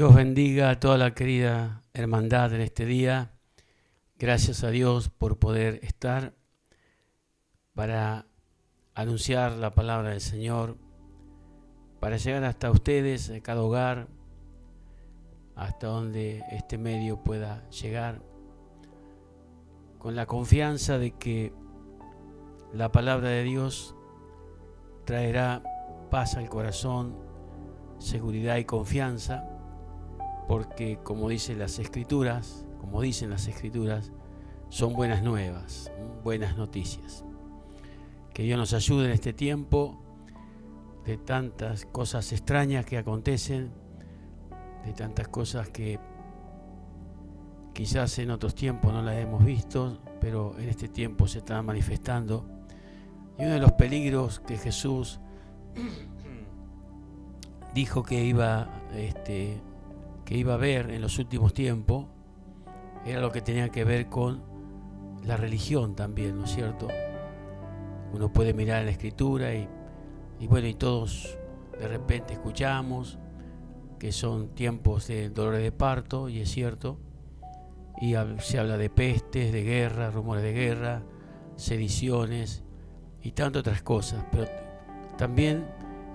Dios bendiga a toda la querida hermandad en este día. Gracias a Dios por poder estar para anunciar la palabra del Señor, para llegar hasta ustedes, a cada hogar, hasta donde este medio pueda llegar, con la confianza de que la palabra de Dios traerá paz al corazón, seguridad y confianza, porque como dicen las Escrituras, son buenas nuevas, buenas noticias. Que Dios nos ayude en este tiempo de tantas cosas extrañas que acontecen, de tantas cosas que quizás en otros tiempos no las hemos visto, pero en este tiempo se están manifestando. Y uno de los peligros que Jesús dijo que iba a haber en los últimos tiempos era lo que tenía que ver con la religión también, ¿no es cierto? Uno puede mirar en la Escritura y todos de repente escuchamos que son tiempos de dolores de parto, y es cierto, y se habla de pestes, de guerra, rumores de guerra, sediciones y tantas otras cosas, pero también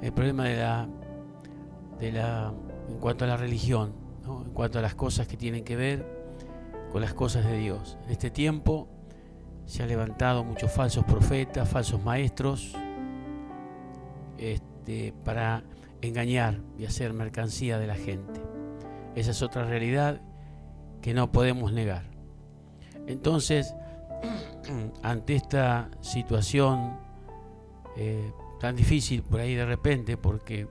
el problema en cuanto a la religión, ¿no? En cuanto a las cosas que tienen que ver con las cosas de Dios. En este tiempo se han levantado muchos falsos profetas, falsos maestros, para engañar y hacer mercancía de la gente. Esa es otra realidad que no podemos negar. Entonces, ante esta situación tan difícil por ahí de repente, porque,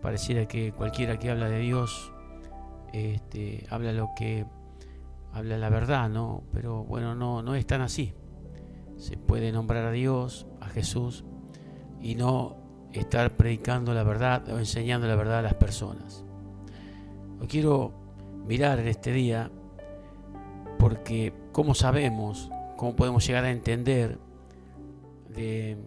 pareciera que cualquiera que habla de Dios habla la verdad, ¿no? Pero no es tan así. Se puede nombrar a Dios, a Jesús, y no estar predicando la verdad o enseñando la verdad a las personas. Lo quiero mirar en este día porque ¿cómo sabemos, cómo podemos llegar a entender de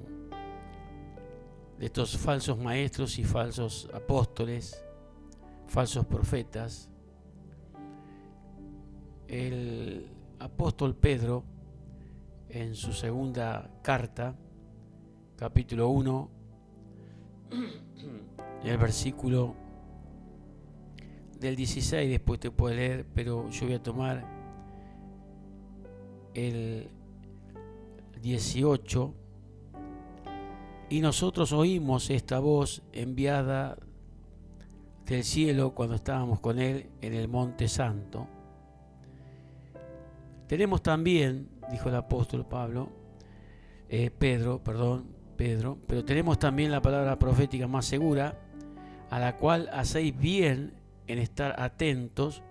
estos falsos maestros y falsos apóstoles, falsos profetas? El apóstol Pedro, en su segunda carta, capítulo 1, en el versículo del 16, después te puedo leer, pero yo voy a tomar el 18. Y nosotros oímos esta voz enviada del cielo cuando estábamos con él en el monte santo. Tenemos también, dijo el apóstol Pedro, pero tenemos también la palabra profética más segura, a la cual hacéis bien en estar atentos,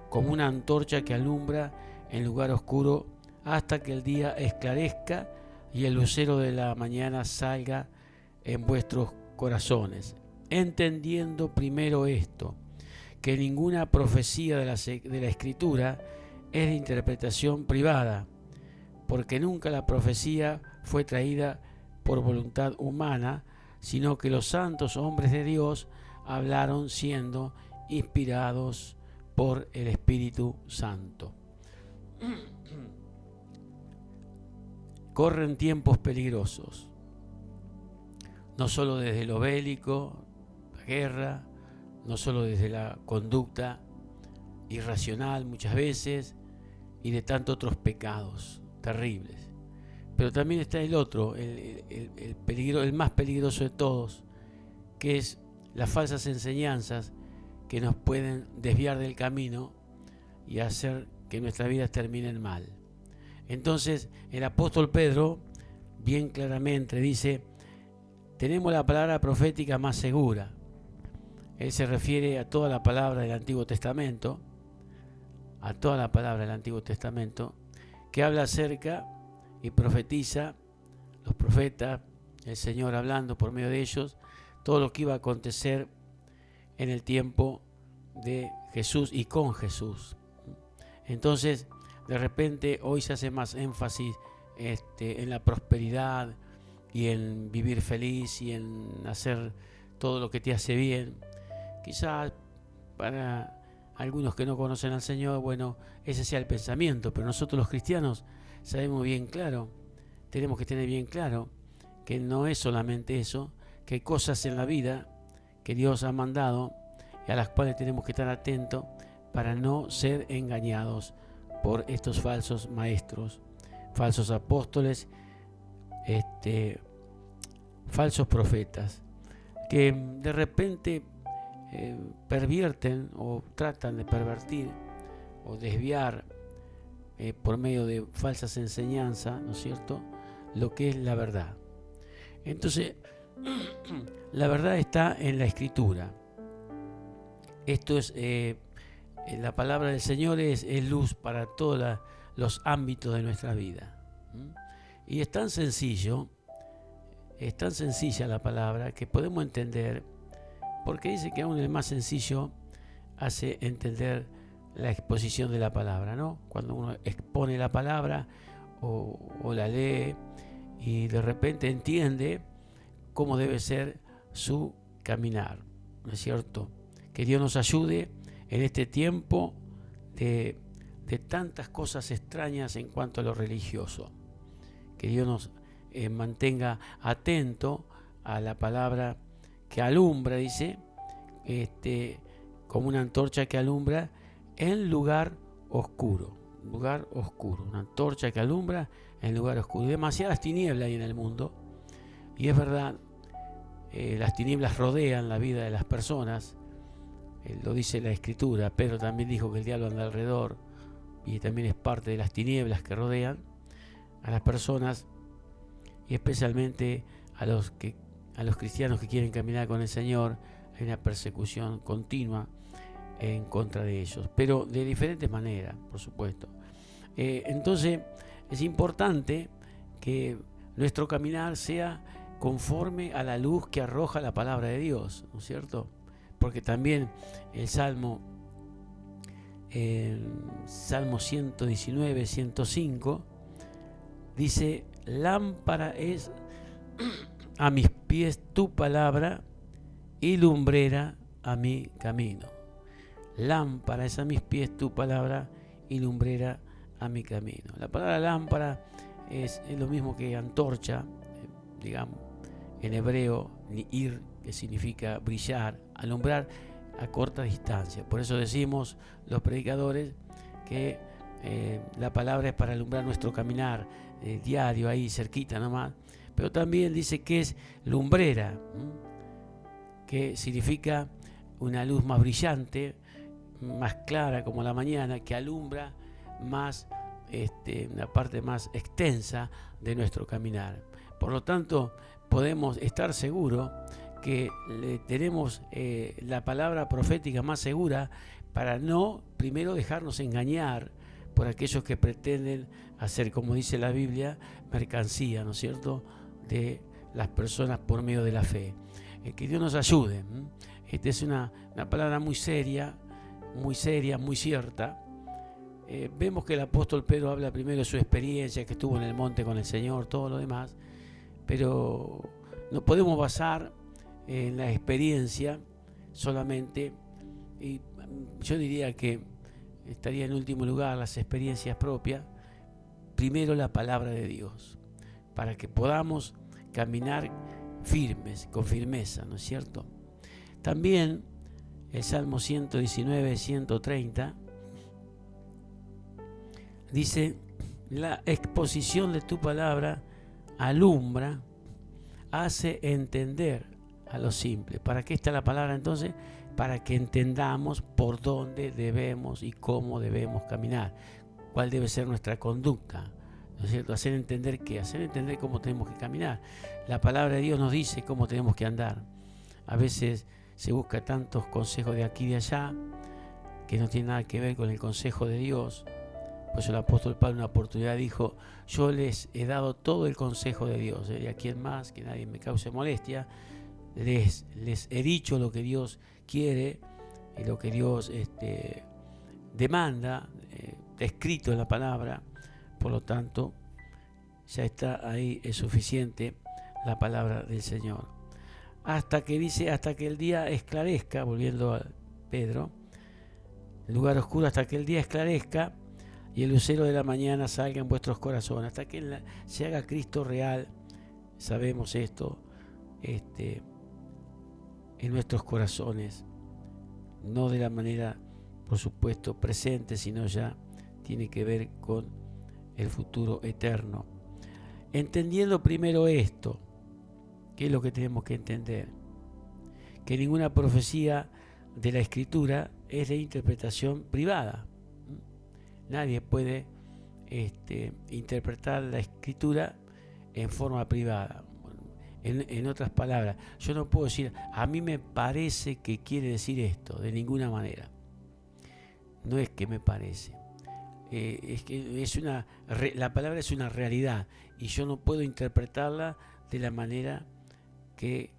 como una antorcha que alumbra en lugar oscuro hasta que el día esclarezca y el lucero de la mañana salga en vuestros corazones, entendiendo primero esto, que ninguna profecía de la Escritura es de interpretación privada, porque nunca la profecía fue traída por voluntad humana, sino que los santos hombres de Dios hablaron siendo inspirados por el Espíritu Santo. Corren tiempos peligrosos, no solo desde lo bélico, la guerra, no solo desde la conducta irracional muchas veces y de tantos otros pecados terribles, pero también está el otro, el peligro, el más peligroso de todos, que es las falsas enseñanzas que nos pueden desviar del camino y hacer que nuestras vidas terminen mal. Entonces el apóstol Pedro bien claramente dice: tenemos la palabra profética más segura. Él se refiere a toda la palabra del Antiguo Testamento, que habla acerca y profetiza, los profetas, el Señor hablando por medio de ellos, todo lo que iba a acontecer en el tiempo de Jesús y con Jesús. Entonces, de repente, hoy se hace más énfasis en la prosperidad y en vivir feliz y en hacer todo lo que te hace bien, Quizás para algunos que no conocen al Señor, bueno, ese sea el pensamiento, pero nosotros los cristianos sabemos bien claro, tenemos que tener bien claro que no es solamente eso, que hay cosas en la vida que Dios ha mandado y a las cuales tenemos que estar atentos para no ser engañados por estos falsos maestros, falsos apóstoles, falsos profetas, que de repente pervierten o tratan de pervertir o desviar por medio de falsas enseñanzas, ¿no es cierto?, lo que es la verdad. Entonces, la verdad está en la Escritura. Esto es, la palabra del Señor es luz para todos los ámbitos de nuestra vida. Y es tan sencillo, es tan sencilla la palabra que podemos entender, porque dice que aún el más sencillo hace entender la exposición de la palabra, ¿no? Cuando uno expone la palabra o la lee y de repente entiende cómo debe ser su caminar, ¿no es cierto? Que Dios nos ayude en este tiempo de tantas cosas extrañas en cuanto a lo religioso. Que Dios nos mantenga atento a la palabra que alumbra, dice, como una antorcha que alumbra en lugar oscuro, una antorcha que alumbra en lugar oscuro. Y demasiadas tinieblas hay en el mundo, y es verdad, las tinieblas rodean la vida de las personas, lo dice la Escritura. Pedro también dijo que el diablo anda alrededor, y también es parte de las tinieblas que rodean a las personas, y especialmente a los cristianos que quieren caminar con el Señor. Hay una persecución continua en contra de ellos, pero de diferentes maneras, por supuesto. Entonces es importante que nuestro caminar sea conforme a la luz que arroja la palabra de Dios, ¿no es cierto? Porque también el Salmo 119, 105 dice: lámpara es a mis pies tu palabra y lumbrera a mi camino. Lámpara es a mis pies tu palabra y lumbrera a mi camino. La palabra lámpara es lo mismo que antorcha, digamos, en hebreo, ni'ir, que significa brillar, alumbrar a corta distancia. Por eso decimos los predicadores que la palabra es para alumbrar nuestro caminar diario, ahí cerquita nomás. Pero también dice que es lumbrera, que significa una luz más brillante, más clara como la mañana, que alumbra más una parte más extensa de nuestro caminar. Por lo tanto, podemos estar seguros que tenemos la palabra profética más segura para no primero dejarnos engañar por aquellos que pretenden hacer, como dice la Biblia, mercancía, ¿no es cierto?, de las personas por medio de la fe. Que Dios nos ayude. Esta es una palabra muy seria, muy cierta. Vemos que el apóstol Pedro habla primero de su experiencia, que estuvo en el monte con el Señor, todo lo demás, pero no podemos basar en la experiencia solamente, y yo diría que estaría en último lugar las experiencias propias, primero la palabra de Dios, para que podamos caminar firmes, con firmeza, ¿no es cierto? También el Salmo 119, 130 dice: la exposición de tu palabra alumbra, hace entender a los simples. ¿Para qué está la palabra entonces? Para que entendamos por dónde debemos y cómo debemos caminar, cuál debe ser nuestra conducta, ¿no es cierto? Hacer entender qué, hacer entender cómo tenemos que caminar. La palabra de Dios nos dice cómo tenemos que andar. A veces se busca tantos consejos de aquí y de allá que no tienen nada que ver con el consejo de Dios. Por eso el apóstol Pablo en una oportunidad dijo: yo les he dado todo el consejo de Dios, y a quien más, que nadie me cause molestia, les he dicho lo que Dios quiere y lo que Dios demanda, escrito en la palabra. Por lo tanto, ya está ahí, es suficiente la palabra del Señor. hasta que el día esclarezca, volviendo a Pedro, el lugar oscuro hasta que el día esclarezca y el lucero de la mañana salga en vuestros corazones, hasta que se haga Cristo real, sabemos esto, en nuestros corazones, no de la manera, por supuesto, presente, sino ya tiene que ver con el futuro eterno. Entendiendo primero esto, ¿qué es lo que tenemos que entender? Que ninguna profecía de la Escritura es de interpretación privada. Nadie puede interpretar la Escritura en forma privada. En otras palabras, yo no puedo decir, a mí me parece que quiere decir esto, de ninguna manera. No es que me parece. Es que la palabra es una realidad y yo no puedo interpretarla de la manera que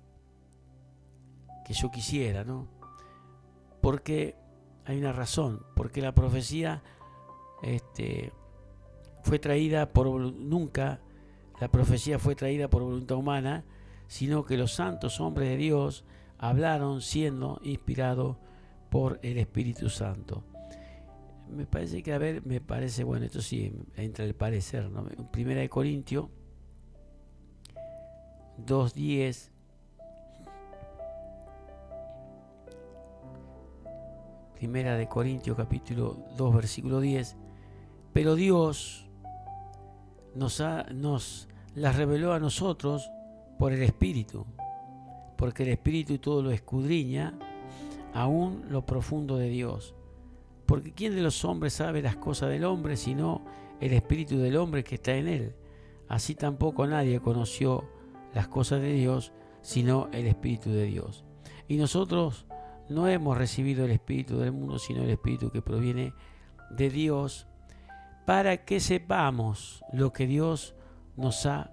yo quisiera, ¿no? Porque hay una razón, porque la profecía fue traída nunca la profecía fue traída por voluntad humana, sino que los santos hombres de Dios hablaron siendo inspirados por el Espíritu Santo. Me parece, bueno, esto sí entra el parecer, ¿no? Primera de Corintios 2:10. Primera de Corintios capítulo 2 versículo 10. Pero Dios nos las reveló a nosotros por el Espíritu, porque el Espíritu todo lo escudriña, aún lo profundo de Dios. Porque ¿quién de los hombres sabe las cosas del hombre sino el Espíritu del hombre que está en él? Así tampoco nadie conoció las cosas de Dios sino el Espíritu de Dios. Y nosotros no hemos recibido el Espíritu del mundo, sino el Espíritu que proviene de Dios, para que sepamos lo que Dios nos ha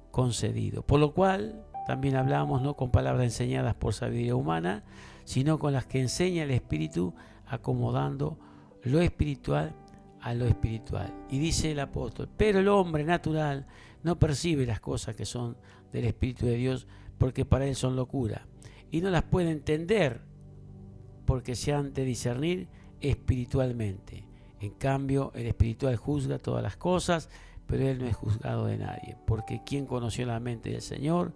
concedido. Por lo cual también hablamos no con palabras enseñadas por sabiduría humana, sino con las que enseña el Espíritu, acomodando lo espiritual a lo espiritual. Y dice el apóstol, pero el hombre natural no percibe las cosas que son del Espíritu de Dios, porque para él son locura, y no las puede entender, porque se han de discernir espiritualmente. En cambio, el espiritual juzga todas las cosas, pero él no es juzgado de nadie, porque ¿quién conoció la mente del Señor?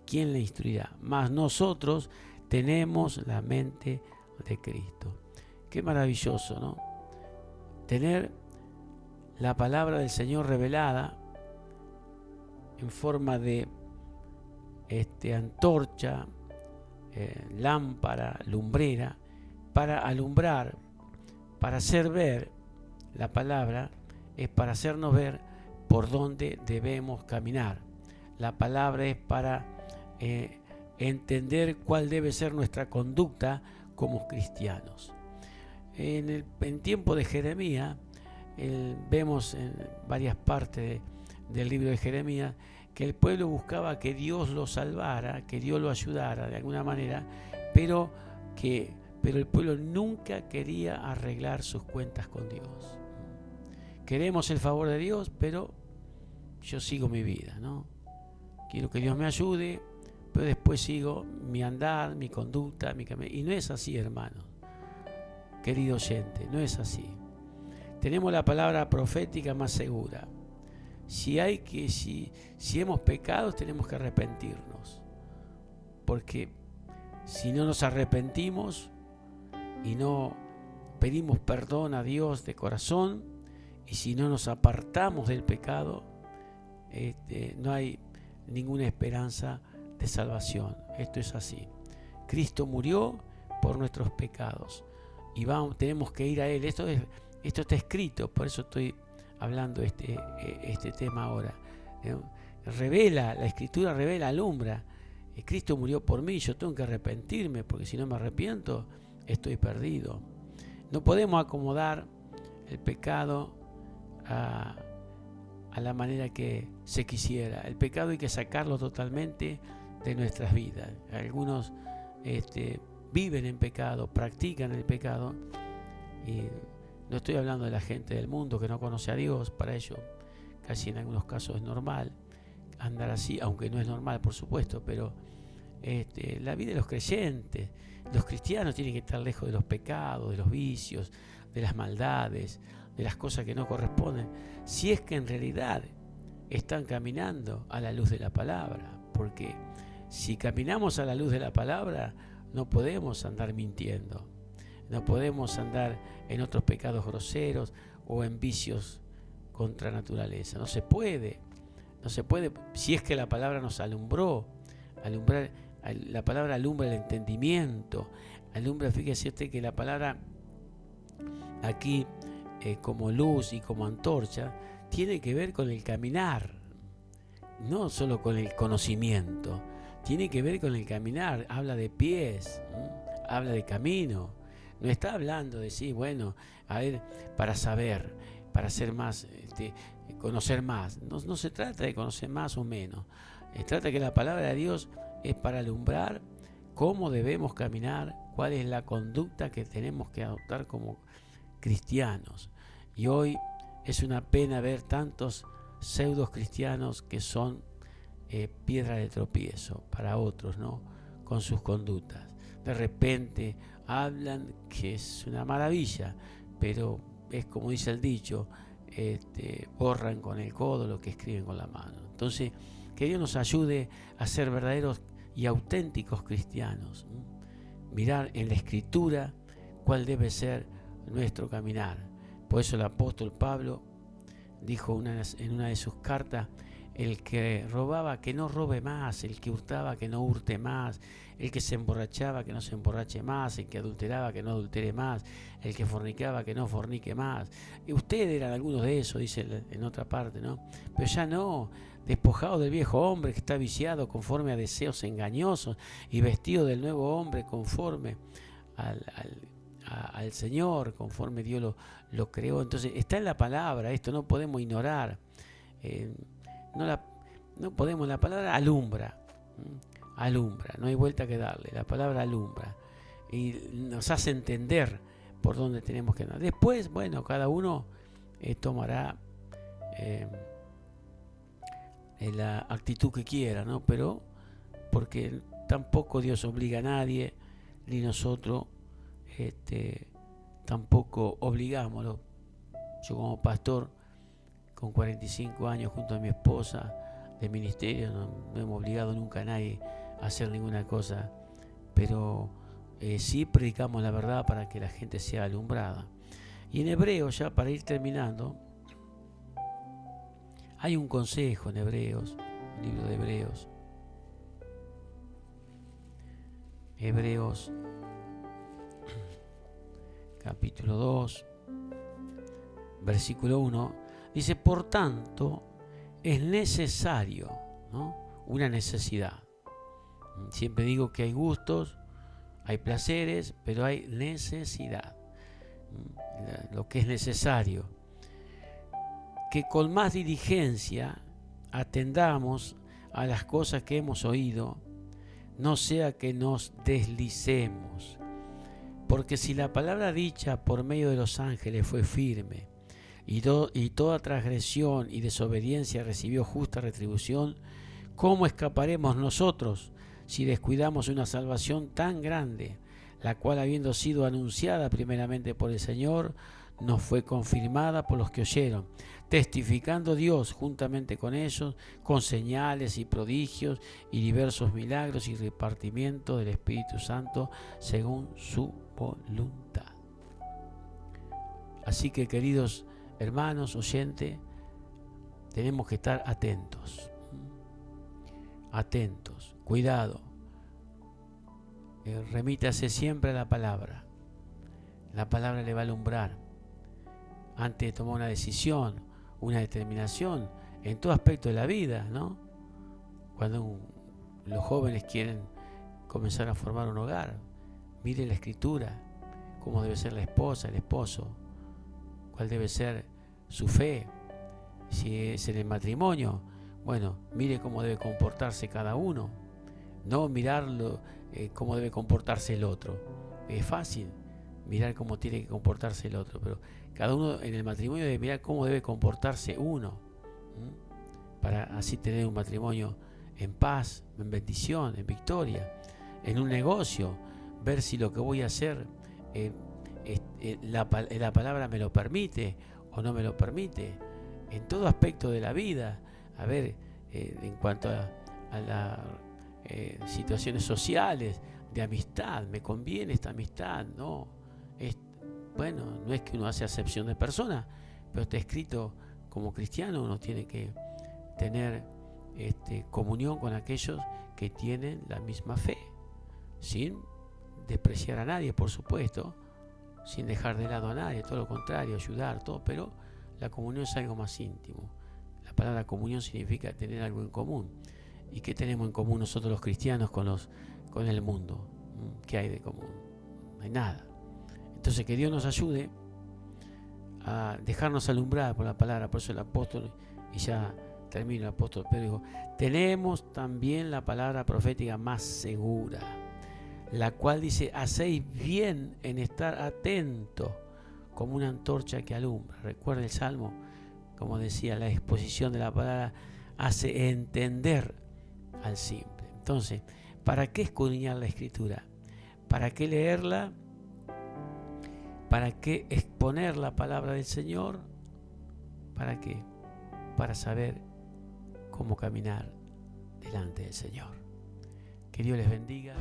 ¿Quién le instruirá? Mas nosotros tenemos la mente de Cristo. Qué maravilloso, ¿no? Tener la palabra del Señor revelada en forma de antorcha, lámpara, lumbrera, para alumbrar, para hacer ver. La palabra es para hacernos ver por dónde debemos caminar. La palabra es para entender cuál debe ser nuestra conducta como cristianos. En tiempo de Jeremías, vemos en varias partes del libro de Jeremías que el pueblo buscaba que Dios lo salvara, que Dios lo ayudara de alguna manera, pero el pueblo nunca quería arreglar sus cuentas con Dios. Queremos el favor de Dios, pero yo sigo mi vida, ¿no? Quiero que Dios me ayude, pero después sigo mi andar, mi conducta, mi camino. Y no es así, hermano. Querido oyente, no es así. Tenemos la palabra profética más segura. Si hemos pecado, tenemos que arrepentirnos. Porque si no nos arrepentimos y no pedimos perdón a Dios de corazón, y si no nos apartamos del pecado, no hay ninguna esperanza de salvación. Esto es así. Cristo murió por nuestros pecados y tenemos que ir a Él. Esto está escrito, por eso estoy hablando este tema ahora. La Escritura revela, alumbra. Cristo murió por mí, yo tengo que arrepentirme, porque si no me arrepiento, estoy perdido. No podemos acomodar el pecado a la manera que se quisiera. El pecado hay que sacarlo totalmente de nuestras vidas. Algunos viven en pecado, practican el pecado, y no estoy hablando de la gente del mundo que no conoce a Dios. Para ello casi en algunos casos es normal andar así, aunque no es normal, por supuesto, pero la vida de los creyentes. Los cristianos tienen que estar lejos de los pecados, de los vicios, de las maldades, de las cosas que no corresponden, si es que en realidad están caminando a la luz de la palabra. Porque si caminamos a la luz de la palabra, no podemos andar mintiendo, no podemos andar en otros pecados groseros o en vicios contra naturaleza. No se puede, si es que la palabra nos alumbró. La palabra alumbra el entendimiento, fíjese usted que la palabra aquí, como luz y como antorcha, tiene que ver con el caminar, no solo con el conocimiento, tiene que ver con el caminar. Habla de pies, habla de camino. No está hablando de sí, bueno, a ver, para saber, para ser más, conocer más. No se trata de conocer más o menos. Se trata que la palabra de Dios es para alumbrar cómo debemos caminar, cuál es la conducta que tenemos que adoptar como cristianos. Y hoy es una pena ver tantos pseudos cristianos que son piedra de tropiezo para otros, ¿no? Con sus conductas. De repente hablan que es una maravilla, pero es como dice el dicho, borran con el codo lo que escriben con la mano. Entonces, que Dios nos ayude a ser verdaderos y auténticos cristianos. Mirar en la Escritura cuál debe ser nuestro caminar. Por eso el apóstol Pablo dijo en una de sus cartas: el que robaba, que no robe más; el que hurtaba, que no hurte más; el que se emborrachaba, que no se emborrache más; el que adulteraba, que no adultere más; el que fornicaba, que no fornique más. Y ustedes eran algunos de esos, dice en otra parte, ¿no? Pero ya no, despojado del viejo hombre que está viciado conforme a deseos engañosos, y vestido del nuevo hombre conforme al Señor, conforme Dios lo creó. Entonces está en la palabra esto, no podemos ignorar. No podemos, la palabra alumbra, no hay vuelta que darle. La palabra alumbra y nos hace entender por dónde tenemos que andar. Después, bueno, cada uno tomará la actitud que quiera, ¿no? Pero porque tampoco Dios obliga a nadie, ni nosotros tampoco obligamos. Yo como pastor, con 45 años junto a mi esposa de ministerio, no hemos obligado nunca a nadie a hacer ninguna cosa, pero sí predicamos la verdad para que la gente sea alumbrada. Y en Hebreos, ya para ir terminando, hay un consejo en Hebreos, el libro de Hebreos. Hebreos capítulo 2, versículo 1, dice: por tanto, es necesario, ¿no? Una necesidad. Siempre digo que hay gustos, hay placeres, pero hay necesidad. Lo que es necesario, que con más diligencia atendamos a las cosas que hemos oído, no sea que nos deslicemos. Porque si la palabra dicha por medio de los ángeles fue firme, y toda transgresión y desobediencia recibió justa retribución, ¿cómo escaparemos nosotros si descuidamos una salvación tan grande, la cual, habiendo sido anunciada primeramente por el Señor, nos fue confirmada por los que oyeron, testificando Dios juntamente con ellos, con señales y prodigios y diversos milagros y repartimiento del Espíritu Santo según su voluntad? Así que, queridos hermanos, oyentes, tenemos que estar atentos. Atentos, cuidado. Remítase siempre a la palabra. La palabra le va a alumbrar. Antes de tomar una decisión, una determinación, en todo aspecto de la vida, ¿no? Cuando los jóvenes quieren comenzar a formar un hogar, mire la Escritura, cómo debe ser la esposa, el esposo, cuál debe ser su fe. Si es en el matrimonio, bueno, mire cómo debe comportarse cada uno, no mirarlo cómo debe comportarse el otro. Es fácil mirar cómo tiene que comportarse el otro, pero cada uno en el matrimonio debe mirar cómo debe comportarse uno, para así tener un matrimonio en paz, en bendición, en victoria. En un negocio, ver si lo que voy a hacer, la palabra me lo permite o no me lo permite. En todo aspecto de la vida, a ver, en cuanto a las situaciones sociales, de amistad, ¿me conviene esta amistad? No. Bueno, no es que uno hace acepción de personas, pero está escrito, como cristiano uno tiene que tener comunión con aquellos que tienen la misma fe, sin despreciar a nadie, por supuesto, sin dejar de lado a nadie, todo lo contrario, ayudar, todo, pero la comunión es algo más íntimo. La palabra comunión significa tener algo en común. ¿Y qué tenemos en común nosotros los cristianos con el mundo? ¿Qué hay de común? No hay nada. Entonces que Dios nos ayude a dejarnos alumbrar por la palabra. Por eso el apóstol, y ya termino, el apóstol Pedro dijo, tenemos también la palabra profética más segura, la cual dice, hacéis bien en estar atentos como una antorcha que alumbra. Recuerda el Salmo, como decía, la exposición de la palabra hace entender al simple. Entonces, ¿para qué escudriñar la Escritura? ¿Para qué leerla? ¿Para qué exponer la palabra del Señor? ¿Para qué? Para saber cómo caminar delante del Señor. Que Dios les bendiga.